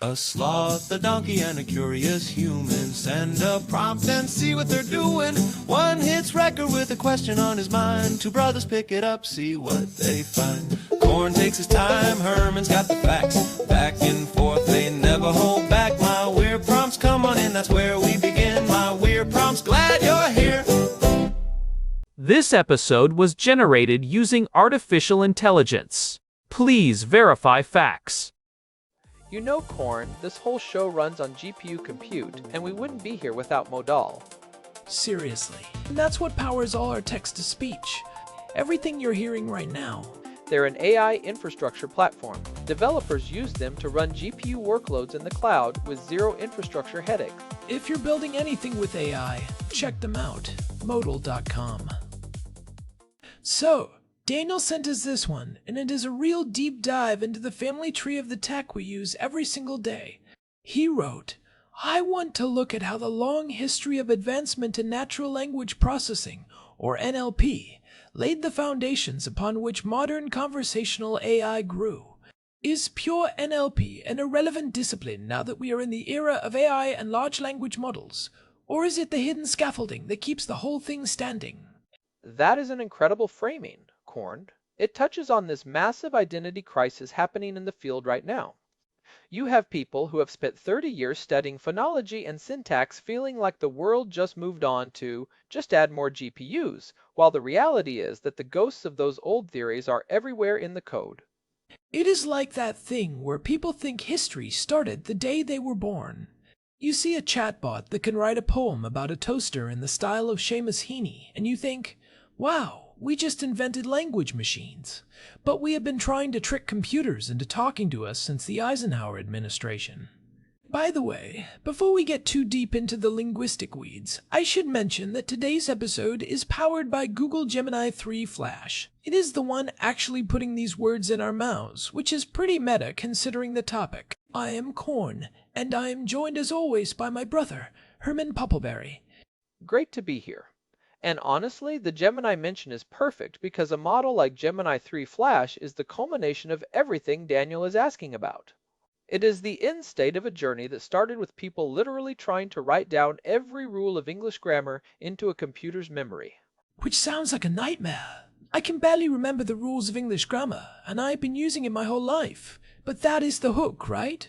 A sloth, a donkey, and a curious human. Send a prompt and see what they're doing. One hits record with a question on his mind. Two brothers pick it up, see what they find. Corn takes his time, Herman's got the facts. Back and forth, they never hold back. My weird prompts, come on in, that's where we begin. My weird prompts, glad you're here. This episode was generated using artificial intelligence. Please verify facts. You know, Corn, this whole show runs on GPU compute, and we wouldn't be here without Modal. Seriously. And that's what powers all our text-to-speech. Everything you're hearing right now. They're an AI infrastructure platform. Developers use them to run GPU workloads in the cloud with zero infrastructure headache. If you're building anything with AI, check them out. Modal.com. So, Daniel sent us this one, and it is a real deep dive into the family tree of the tech we use every single day. He wrote, I want to look at how the long history of advancement in natural language processing, or NLP, laid the foundations upon which modern conversational AI grew. Is pure NLP an irrelevant discipline now that we are in the era of AI and large language models? Or is it the hidden scaffolding that keeps the whole thing standing? That is an incredible framing, Corn. It touches on this massive identity crisis happening in the field right now. You have people who have spent 30 years studying phonology and syntax feeling like the world just moved on to just add more GPUs, while the reality is that the ghosts of those old theories are everywhere in the code. It is like that thing where people think history started the day they were born. You see a chatbot that can write a poem about a toaster in the style of Seamus Heaney, and you think, wow, we just invented language machines. But we have been trying to trick computers into talking to us since the Eisenhower administration. By the way, before we get too deep into the linguistic weeds, I should mention that today's episode is powered by Google Gemini 3 Flash. It is the one actually putting these words in our mouths, which is pretty meta considering the topic. I am Corn, and I am joined as always by my brother, Herman Poppleberry. Great to be here. And honestly, the Gemini mention is perfect because a model like Gemini 3 Flash is the culmination of everything Daniel is asking about. It is the end state of a journey that started with people literally trying to write down every rule of English grammar into a computer's memory. Which sounds like a nightmare. I can barely remember the rules of English grammar, and I've been using it my whole life. But that is the hook, right?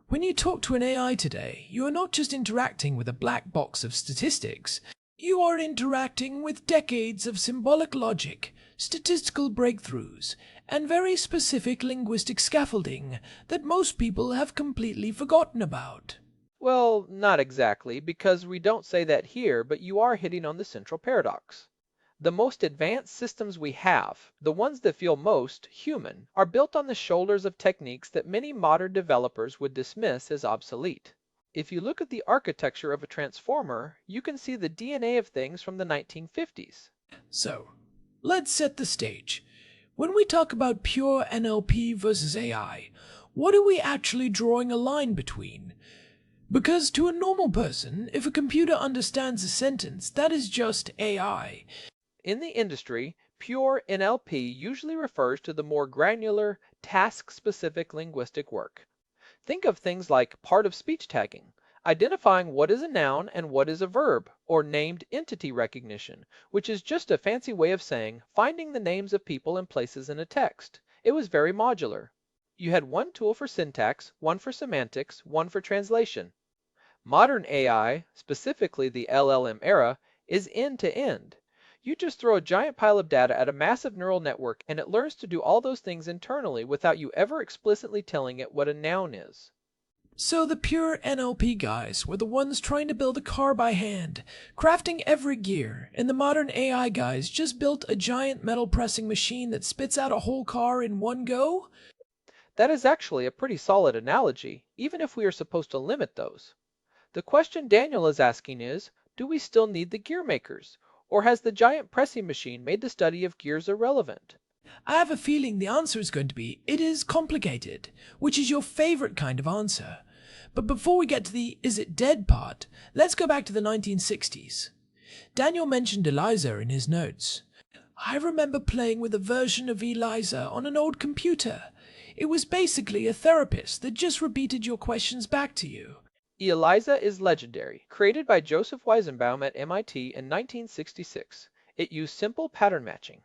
When you talk to an AI today, you are not just interacting with a black box of statistics. You are interacting with decades of symbolic logic, statistical breakthroughs, and very specific linguistic scaffolding that most people have completely forgotten about. Well, not exactly, because we don't say that here, but you are hitting on the central paradox. The most advanced systems we have, the ones that feel most human, are built on the shoulders of techniques that many modern developers would dismiss as obsolete. If you look at the architecture of a transformer, you can see the DNA of things from the 1950s. So, let's set the stage. When we talk about pure NLP versus AI, what are we actually drawing a line between? Because to a normal person, if a computer understands a sentence, that is just AI. In the industry, pure NLP usually refers to the more granular, task-specific linguistic work. Think of things like part-of-speech tagging, identifying what is a noun and what is a verb, or named entity recognition, which is just a fancy way of saying finding the names of people and places in a text. It was very modular. You had one tool for syntax, one for semantics, one for translation. Modern AI, specifically the LLM era, is end-to-end. You just throw a giant pile of data at a massive neural network and it learns to do all those things internally without you ever explicitly telling it what a noun is. So the pure NLP guys were the ones trying to build a car by hand, crafting every gear, and the modern AI guys just built a giant metal pressing machine that spits out a whole car in one go? That is actually a pretty solid analogy, even if we are supposed to limit those. The question Daniel is asking is, do we still need the gear makers? Or has the giant pressing machine made the study of gears irrelevant? I have a feeling the answer is going to be, it is complicated, which is your favorite kind of answer. But before we get to the is it dead part, let's go back to the 1960s. Daniel mentioned Eliza in his notes. I remember playing with a version of Eliza on an old computer. It was basically a therapist that just repeated your questions back to you. ELIZA is legendary, created by Joseph Weizenbaum at MIT in 1966. It used simple pattern matching.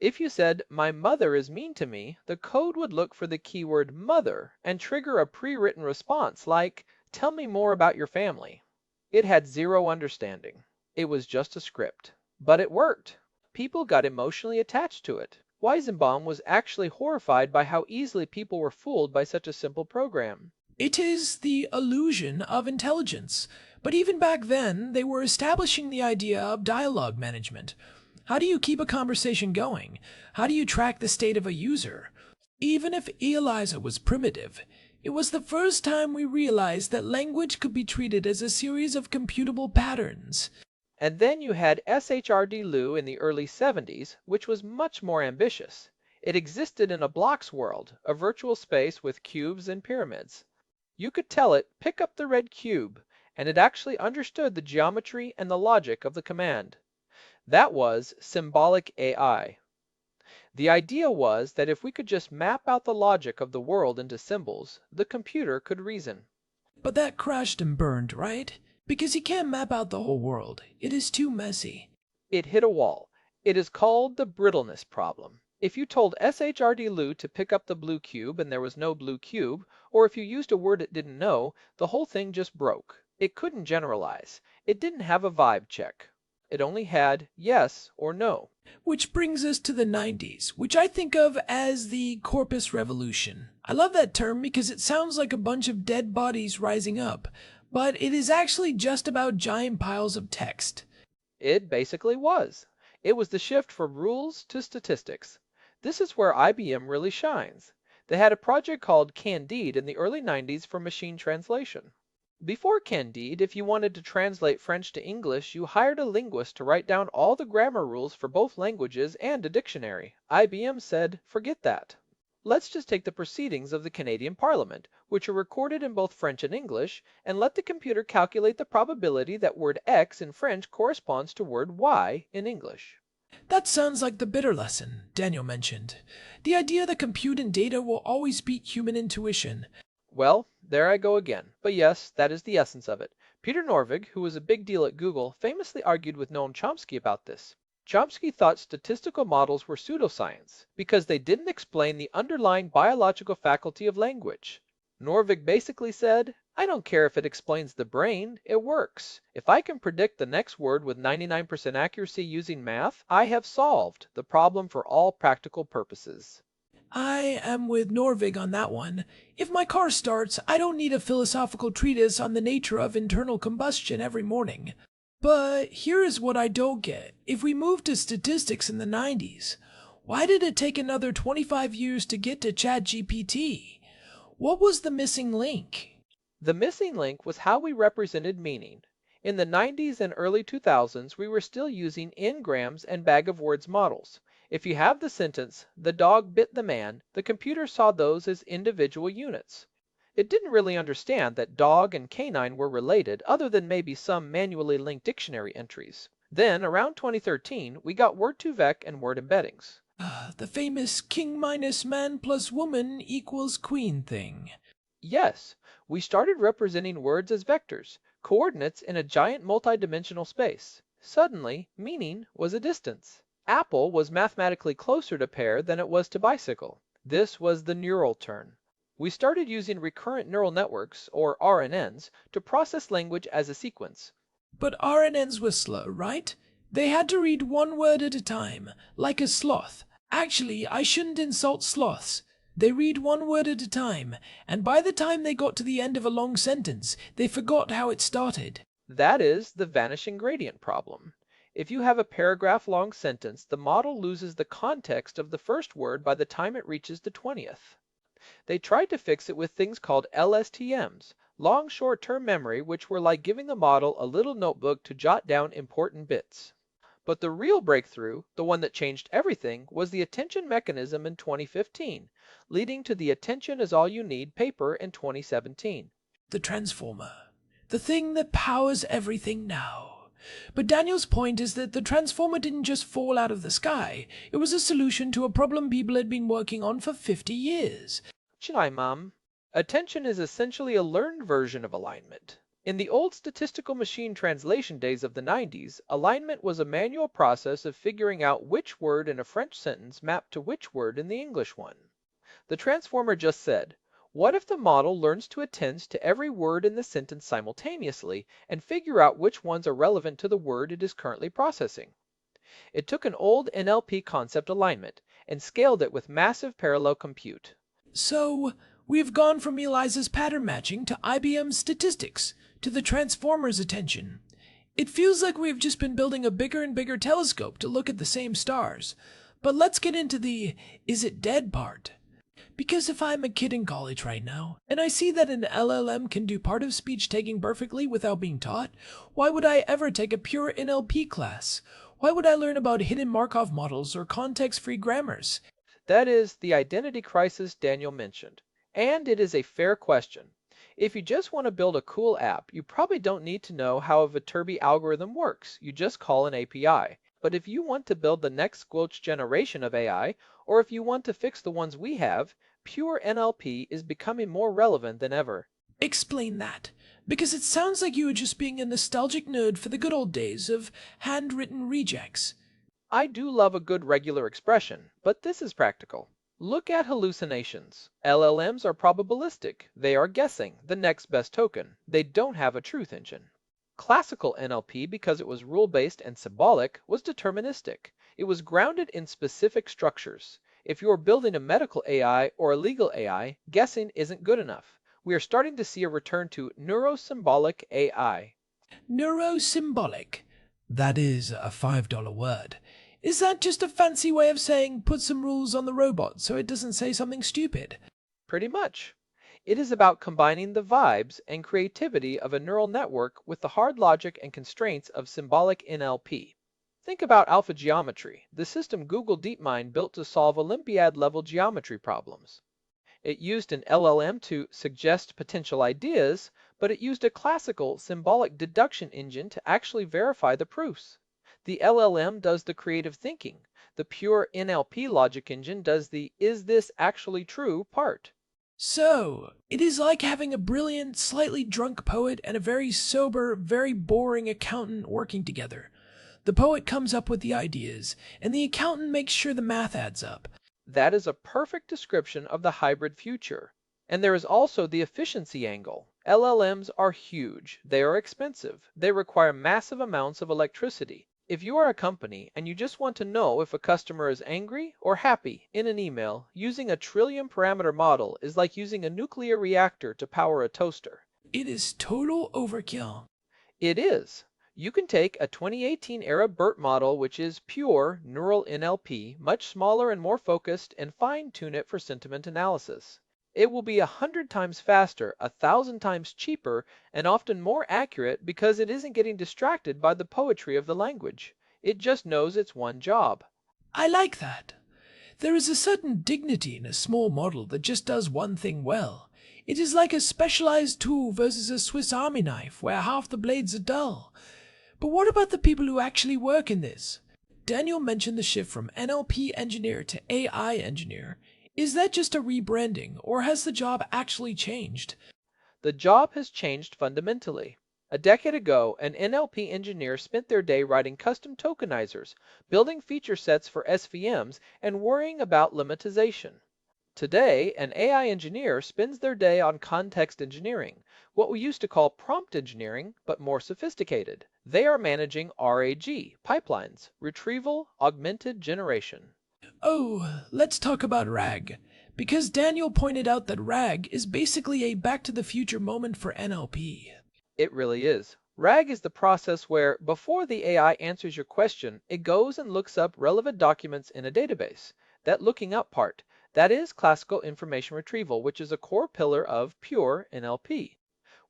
If you said, "My mother is mean to me," the code would look for the keyword mother and trigger a pre-written response like, "Tell me more about your family." It had zero understanding. It was just a script. But it worked. People got emotionally attached to it. Weizenbaum was actually horrified by how easily people were fooled by such a simple program. It is the illusion of intelligence. But even back then, they were establishing the idea of dialogue management. How do you keep a conversation going? How do you track the state of a user? Even if ELIZA was primitive, it was the first time we realized that language could be treated as a series of computable patterns. And then you had SHRD-LU in the early 70s, which was much more ambitious. It existed in a blocks world, a virtual space with cubes and pyramids. You could tell it, "Pick up the red cube," and it actually understood the geometry and the logic of the command. That was symbolic AI. The idea was that if we could just map out the logic of the world into symbols, the computer could reason. But that crashed and burned, right? Because you can't map out the whole world. It is too messy. It hit a wall. It is called the brittleness problem. If you told SHRD-LU to pick up the blue cube and there was no blue cube, or if you used a word it didn't know, the whole thing just broke. It couldn't generalize. It didn't have a vibe check. It only had yes or no. Which brings us to the 90s, which I think of as the corpus revolution. I love that term because it sounds like a bunch of dead bodies rising up, but it is actually just about giant piles of text. It basically was. It was the shift from rules to statistics. This is where IBM really shines. They had a project called Candide in the early 90s for machine translation. Before Candide, if you wanted to translate French to English, you hired a linguist to write down all the grammar rules for both languages and a dictionary. IBM said, "Forget that. Let's just take the proceedings of the Canadian Parliament, which are recorded in both French and English, and let the computer calculate the probability that word X in French corresponds to word Y in English." That sounds like the bitter lesson Daniel mentioned. The idea that compute and data will always beat human intuition. Well, there I go again. But yes, that is the essence of it. Peter Norvig, who was a big deal at Google, famously argued with Noam Chomsky about this. Chomsky thought statistical models were pseudoscience because they didn't explain the underlying biological faculty of language. Norvig basically said, "I don't care if it explains the brain, it works. If I can predict the next word with 99% accuracy using math, I have solved the problem for all practical purposes." I am with Norvig on that one. If my car starts, I don't need a philosophical treatise on the nature of internal combustion every morning. But here is what I don't get. If we moved to statistics in the 90s, why did it take another 25 years to get to ChatGPT? What was the missing link? The missing link was how we represented meaning. In the 90s and early 2000s, we were still using n-grams and bag-of-words models. If you have the sentence, "The dog bit the man," the computer saw those as individual units. It didn't really understand that dog and canine were related, other than maybe some manually linked dictionary entries. Then, around 2013, we got word2vec and word embeddings. The famous king minus man plus woman equals queen thing. Yes, we started representing words as vectors, coordinates in a giant multidimensional space. Suddenly, meaning was a distance. Apple was mathematically closer to pear than it was to bicycle. This was the neural turn. We started using recurrent neural networks, or RNNs, to process language as a sequence. But RNNs were slow, right? They had to read one word at a time, like a sloth. Actually, I shouldn't insult sloths. They read one word at a time, and by the time they got to the end of a long sentence, they forgot how it started. That is the vanishing gradient problem. If you have a paragraph-long sentence, the model loses the context of the first word by the time it reaches the 20th. They tried to fix it with things called LSTMs, long short-term memory, which were like giving the model a little notebook to jot down important bits. But the real breakthrough, the one that changed everything, was the attention mechanism in 2015, leading to the Attention is All You Need paper in 2017. The transformer. The thing that powers everything now. But Daniel's point is that the transformer didn't just fall out of the sky. It was a solution to a problem people had been working on for 50 years. Chennai, Mom. Attention is essentially a learned version of alignment. In the old statistical machine translation days of the 90s, alignment was a manual process of figuring out which word in a French sentence mapped to which word in the English one. The transformer just said, what if the model learns to attend to every word in the sentence simultaneously and figure out which ones are relevant to the word it is currently processing? It took an old NLP concept alignment and scaled it with massive parallel compute. So, we've gone from Eliza's pattern matching to IBM's statistics to the Transformer's attention. It feels like we've just been building a bigger and bigger telescope to look at the same stars. But let's get into the is it dead part. Because if I'm a kid in college right now, and I see that an LLM can do part of speech taking perfectly without being taught, why would I ever take a pure NLP class? Why would I learn about hidden Markov models or context-free grammars? That is the identity crisis Daniel mentioned. And it is a fair question. If you just want to build a cool app, you probably don't need to know how a Viterbi algorithm works. You just call an API. But if you want to build the next squelch generation of AI, or if you want to fix the ones we have, pure NLP is becoming more relevant than ever. Explain that, because it sounds like you were just being a nostalgic nerd for the good old days of handwritten rejects. I do love a good regular expression, but this is practical. Look at hallucinations. LLMs are probabilistic. They are guessing, the next best token. They don't have a truth engine. Classical NLP, because it was rule-based and symbolic, was deterministic. It was grounded in specific structures. If you're building a medical AI or a legal AI, guessing isn't good enough. We are starting to see a return to neuro-symbolic AI. Neuro-symbolic. That is a $5 word. Is that just a fancy way of saying put some rules on the robot so it doesn't say something stupid? Pretty much. It is about combining the vibes and creativity of a neural network with the hard logic and constraints of symbolic NLP. Think about alpha geometry, the system Google DeepMind built to solve Olympiad-level geometry problems. It used an LLM to suggest potential ideas, but it used a classical symbolic deduction engine to actually verify the proofs. The LLM does the creative thinking. The pure NLP logic engine does the is this actually true part. So, it is like having a brilliant, slightly drunk poet and a very sober, very boring accountant working together. The poet comes up with the ideas, and the accountant makes sure the math adds up. That is a perfect description of the hybrid future. And there is also the efficiency angle. LLMs are huge. They are expensive. They require massive amounts of electricity. If you are a company and you just want to know if a customer is angry or happy in an email, using a trillion parameter model is like using a nuclear reactor to power a toaster. It is total overkill. It is. You can take a 2018 era BERT model, which is pure neural NLP, much smaller and more focused, and fine-tune it for sentiment analysis. It will be 100 times faster, 1,000 times cheaper, and often more accurate because it isn't getting distracted by the poetry of the language. It just knows its one job. I like that. There is a certain dignity in a small model that just does one thing well. It is like a specialized tool versus a Swiss Army knife where half the blades are dull. But what about the people who actually work in this? Daniel mentioned the shift from NLP engineer to AI engineer. Is that just a rebranding, or has the job actually changed? The job has changed fundamentally. A decade ago, an NLP engineer spent their day writing custom tokenizers, building feature sets for SVMs, and worrying about lemmatization. Today, an AI engineer spends their day on context engineering, what we used to call prompt engineering, but more sophisticated. They are managing RAG, pipelines, retrieval augmented generation. Oh, let's talk about RAG. Because Daniel pointed out that RAG is basically a Back to the Future moment for NLP. It really is. RAG is the process where, before the AI answers your question, it goes and looks up relevant documents in a database. That looking up part, that is classical information retrieval, which is a core pillar of pure NLP.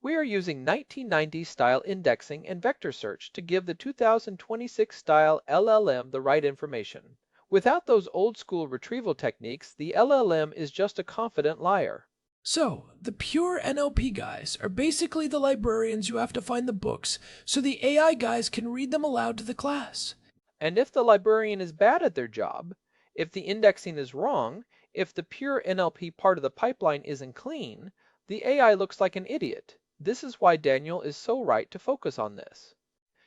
We are using 1990s style indexing and vector search to give the 2026 style LLM the right information. Without those old school retrieval techniques, the LLM is just a confident liar. So, the pure NLP guys are basically the librarians who have to find the books so the AI guys can read them aloud to the class. And if the librarian is bad at their job, if the indexing is wrong, If the pure NLP part of the pipeline isn't clean, the AI looks like an idiot. This is why Daniel is so right to focus on this.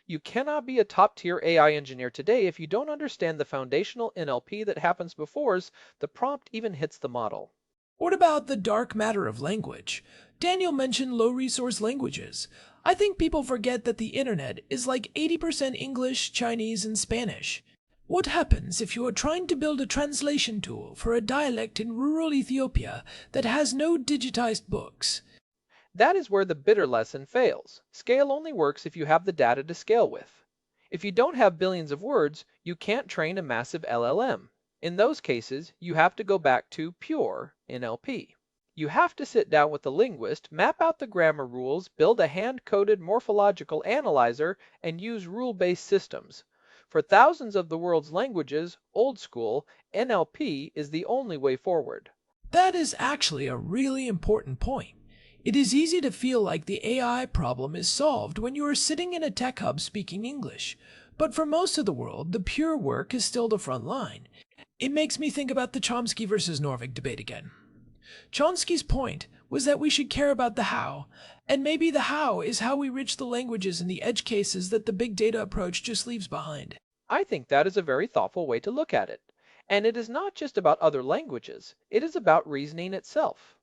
You cannot be a top-tier AI engineer today if you don't understand the foundational NLP that happens before the prompt even hits the model. What about the dark matter of language? Daniel mentioned low-resource languages. I think people forget that the internet is like 80% English, Chinese, and Spanish. What happens if you are trying to build a translation tool for a dialect in rural Ethiopia that has no digitized books? That is where the bitter lesson fails. Scale only works if you have the data to scale with. If you don't have billions of words, you can't train a massive LLM. In those cases, you have to go back to pure NLP. You have to sit down with the linguist, map out the grammar rules, build a hand-coded morphological analyzer, and use rule-based systems. For thousands of the world's languages, old school, NLP is the only way forward. That is actually a really important point. It is easy to feel like the AI problem is solved when you are sitting in a tech hub speaking English, but for most of the world, the pure work is still the front line. It makes me think about the Chomsky versus Norvig debate again. Chomsky's point was that we should care about the how, and maybe the how is how we reach the languages and the edge cases that the big data approach just leaves behind. I think that is a very thoughtful way to look at it. And it is not just about other languages, it is about reasoning itself.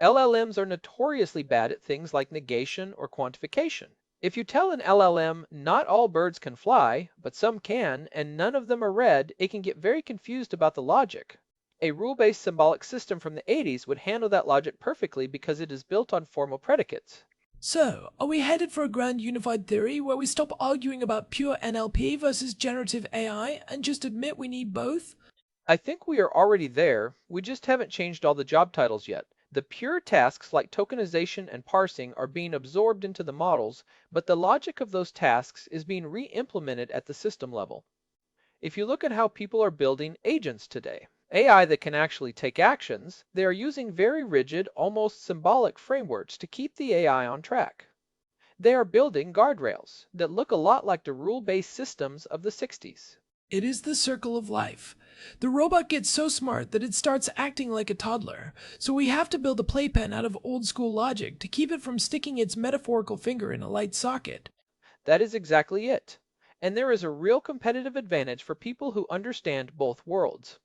LLMs are notoriously bad at things like negation or quantification. If you tell an LLM not all birds can fly, but some can, and none of them are red, it can get very confused about the logic. A rule-based symbolic system from the 80s would handle that logic perfectly because it is built on formal predicates. So, are we headed for a grand unified theory where we stop arguing about pure NLP versus generative AI and just admit we need both? I think we are already there, we just haven't changed all the job titles yet. The pure tasks like tokenization and parsing are being absorbed into the models, but the logic of those tasks is being re-implemented at the system level. If you look at how people are building agents today, AI that can actually take actions, they are using very rigid, almost symbolic frameworks to keep the AI on track. They are building guardrails that look a lot like the rule-based systems of the 60s. It is the circle of life. The robot gets so smart that it starts acting like a toddler, so we have to build a playpen out of old school logic to keep it from sticking its metaphorical finger in a light socket. That is exactly it. And there is a real competitive advantage for people who understand both worlds.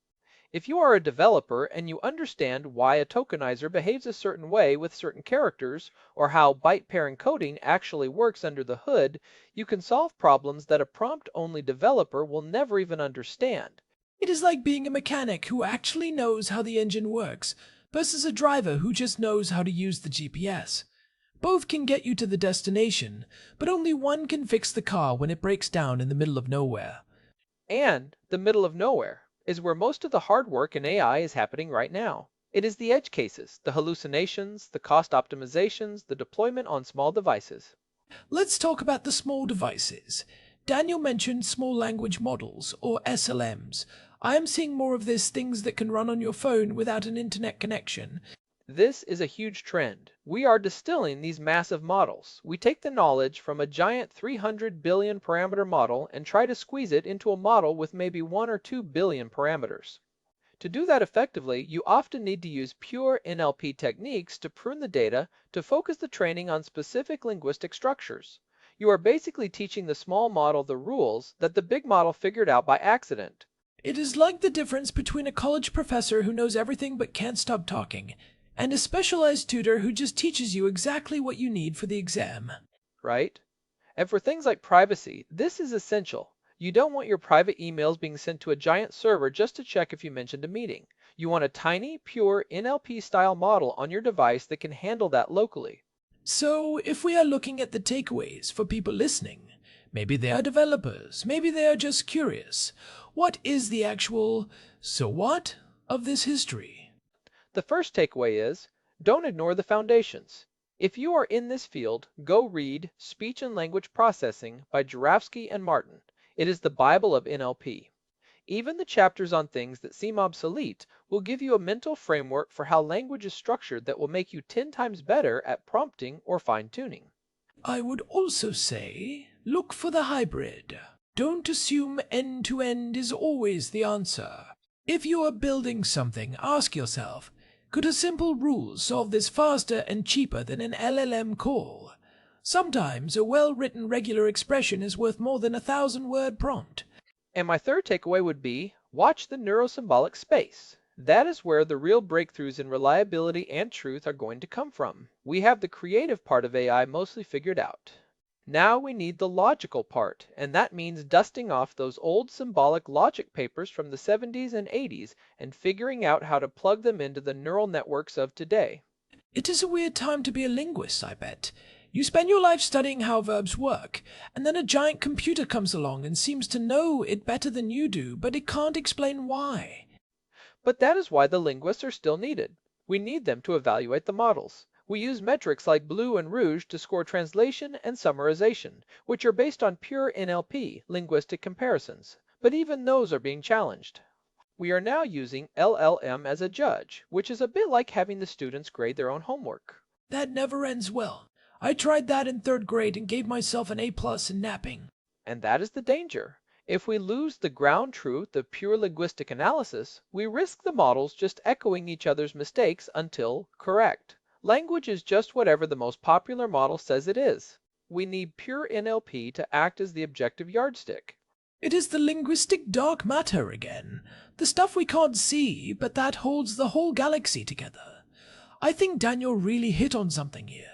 If you are a developer and you understand why a tokenizer behaves a certain way with certain characters, or how byte pair encoding actually works under the hood, you can solve problems that a prompt-only developer will never even understand. It is like being a mechanic who actually knows how the engine works versus a driver who just knows how to use the GPS. Both can get you to the destination, but only one can fix the car when it breaks down in the middle of nowhere. And the middle of nowhere is where most of the hard work in AI is happening right now. It is the edge cases, the hallucinations, the cost optimizations, the deployment on small devices. Let's talk about the small devices. Daniel mentioned small language models, or SLMs. I am seeing more of this, things that can run on your phone without an internet connection. This is a huge trend. We are distilling these massive models. We take the knowledge from a giant 300 billion parameter model and try to squeeze it into a model with maybe 1 or 2 billion parameters. To do that effectively, you often need to use pure NLP techniques to prune the data to focus the training on specific linguistic structures. You are basically teaching the small model the rules that the big model figured out by accident. It is like the difference between a college professor who knows everything but can't stop talking, and a specialized tutor who just teaches you exactly what you need for the exam. Right? And for things like privacy, this is essential. You don't want your private emails being sent to a giant server just to check if you mentioned a meeting. You want a tiny, pure NLP-style model on your device that can handle that locally. So, if we are looking at the takeaways for people listening, maybe they are developers, maybe they are just curious. What is the actual so what of this history? The first takeaway is, don't ignore the foundations. If you are in this field, go read Speech and Language Processing by Jurafsky and Martin. It is the Bible of NLP. Even the chapters on things that seem obsolete will give you a mental framework for how language is structured that will make you 10 times better at prompting or fine-tuning. I would also say, look for the hybrid. Don't assume end-to-end is always the answer. If you are building something, ask yourself, could a simple rule solve this faster and cheaper than an LLM call? Sometimes a well-written regular expression is worth more than 1,000-word prompt. And my third takeaway would be, watch the neuro-symbolic space. That is where the real breakthroughs in reliability and truth are going to come from. We have the creative part of AI mostly figured out. Now we need the logical part, and that means dusting off those old symbolic logic papers from the 70s and 80s and figuring out how to plug them into the neural networks of today. It is a weird time to be a linguist, I bet. You spend your life studying how verbs work, and then a giant computer comes along and seems to know it better than you do, but it can't explain why. But that is why the linguists are still needed. We need them to evaluate the models. We use metrics like blue and rouge to score translation and summarization, which are based on pure NLP, linguistic comparisons, but even those are being challenged. We are now using LLM as a judge, which is a bit like having the students grade their own homework. That never ends well. I tried that in 3rd grade and gave myself an A+ in napping. And that is the danger. If we lose the ground truth of pure linguistic analysis, we risk the models just echoing each other's mistakes until correct. Language is just whatever the most popular model says it is. We need pure NLP to act as the objective yardstick. It is the linguistic dark matter again. The stuff we can't see, but that holds the whole galaxy together. I think Daniel really hit on something here.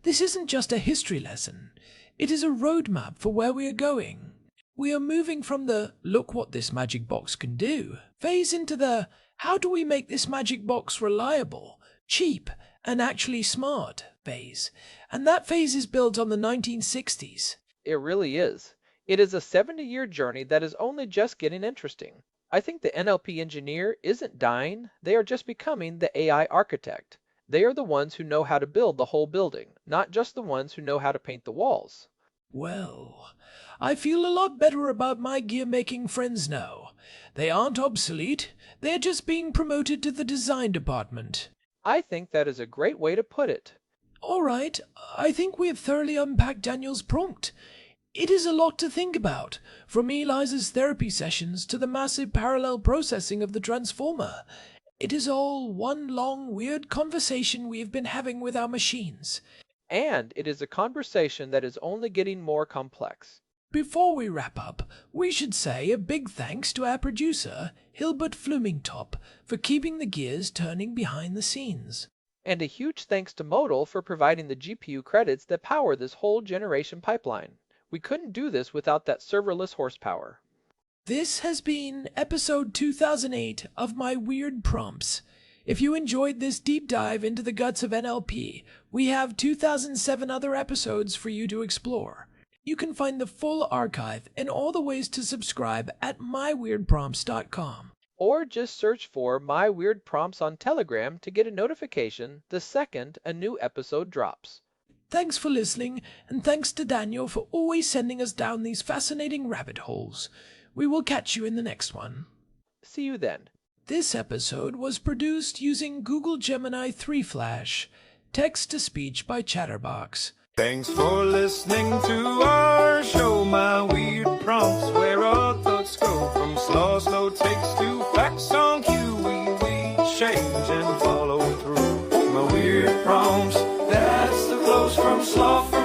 This isn't just a history lesson. It is a roadmap for where we are going. We are moving from the "look what this magic box can do" phase into the "how do we make this magic box reliable, cheap, and actually smart" phase. And that phase is built on the 1960s. It really is. It is a 70-year journey that is only just getting interesting. I think the NLP engineer isn't dying, they are just becoming the AI architect. They are the ones who know how to build the whole building, not just the ones who know how to paint the walls. Well, I feel a lot better about my gear-making friends now. They aren't obsolete, they're just being promoted to the design department. I think that is a great way to put it. All right, I think we have thoroughly unpacked Daniel's prompt. It is a lot to think about, from Eliza's therapy sessions to the massive parallel processing of the transformer. It is all one long, weird conversation we have been having with our machines. And it is a conversation that is only getting more complex. Before we wrap up, we should say a big thanks to our producer, Hilbert Flumingtop, for keeping the gears turning behind the scenes. And a huge thanks to Modal for providing the GPU credits that power this whole generation pipeline. We couldn't do this without that serverless horsepower. This has been episode 2008 of My Weird Prompts. If you enjoyed this deep dive into the guts of NLP, we have 2007 other episodes for you to explore. You can find the full archive and all the ways to subscribe at myweirdprompts.com. Or just search for My Weird Prompts on Telegram to get a notification the second a new episode drops. Thanks for listening, and thanks to Daniel for always sending us down these fascinating rabbit holes. We will catch you in the next one. See you then. This episode was produced using Google Gemini 3 Flash, text-to-speech by Chatterbox. Thanks for listening to our show, My Weird Prompts, where our thoughts go from slow takes to facts on cue. We change and follow through. My Weird Prompts, that's the flows from sloth.